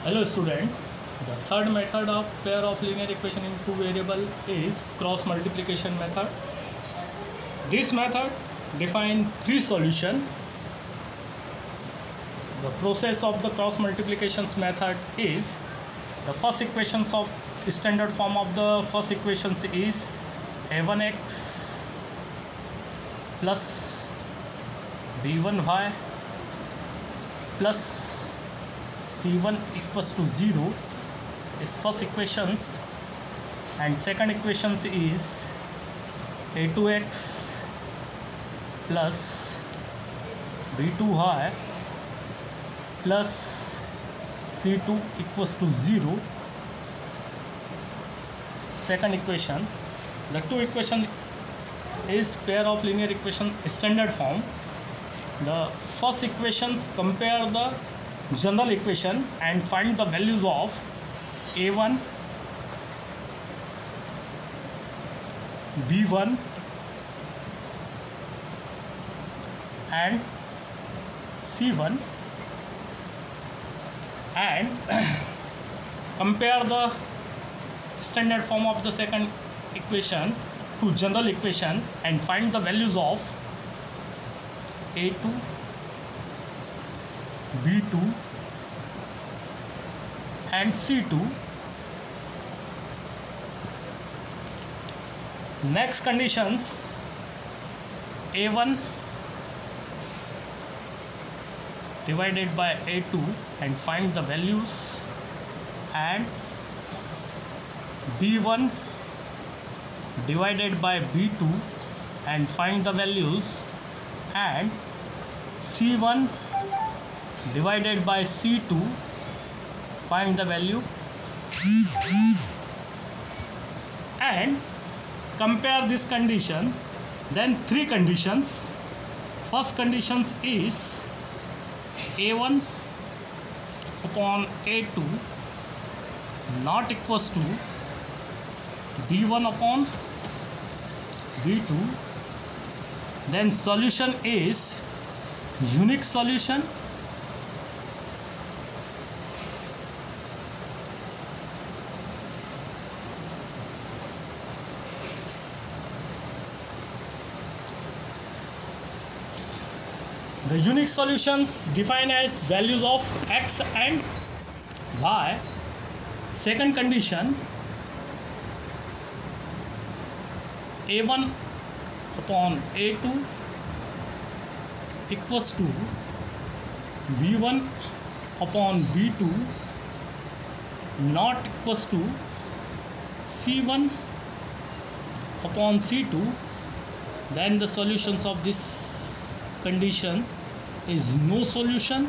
Hello student, the third method of pair of linear equation in two variable is cross multiplication method. This method defines three solutions. The process of the cross multiplications method is the first equations of standard form of the first equations is a1x plus b1y plus c1 equals to 0 is first equations, and second equations is a2x plus b2y plus c2 equals to 0. Second equation, the two equation is pair of linear equation standard form. The first equations compare the general equation and find the values of a1, b1 and c1, and compare the standard form of the second equation to general equation and find the values of a2, b2 and c2. Next conditions, a1 divided by a2 and find the values, and b1 divided by b2 and find the values, and c1 divided by c2 find the value, and compare this condition. Then three conditions. First conditions is a1 upon a2 not equals to b1 upon b2. Then solution is unique solution. The unique solutions define as values of x and y. Second condition, a1 upon a2 equals to b1 upon b2 not equals to c1 upon c2. Then the solutions of this condition is no solution.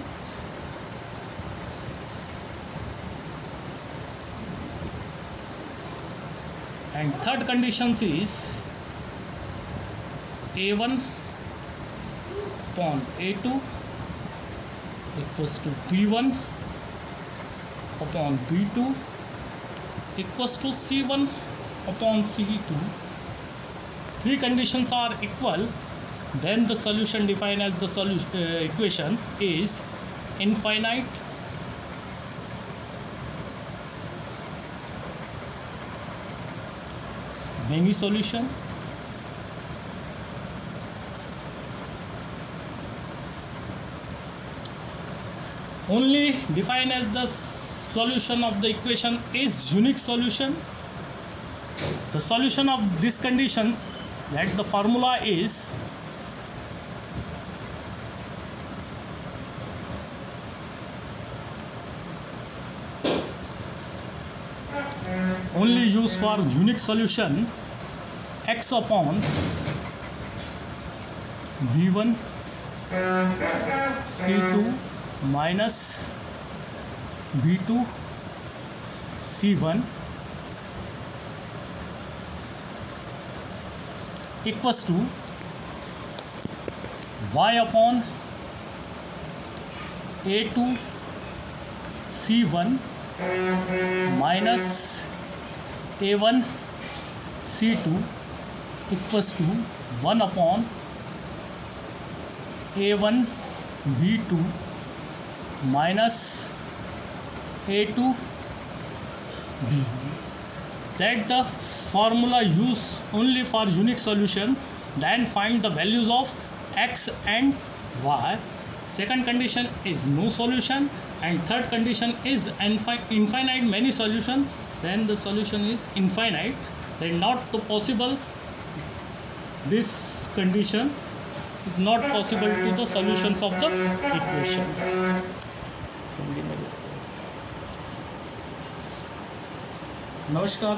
And third condition is a1 upon a2 equals to b1 upon b2 equals to c1 upon c2. Three conditions are equal. Then the solution defined as the equations is infinite, many solution, only defined as the solution of the equation is unique solution. The solution of these conditions, that the formula is only used for unique solution x upon b1 c2 minus b2 c1 equals to y upon a2 c1 minus a1 c2 equals to 1 upon a1 b2 minus A to B. That the formula used only for unique solution, then find the values of x and y. Second condition is no solution, and third condition is infinite many solution, then the solution is infinite, then not possible. This condition is not possible to the solutions of the equation. नमस्कार.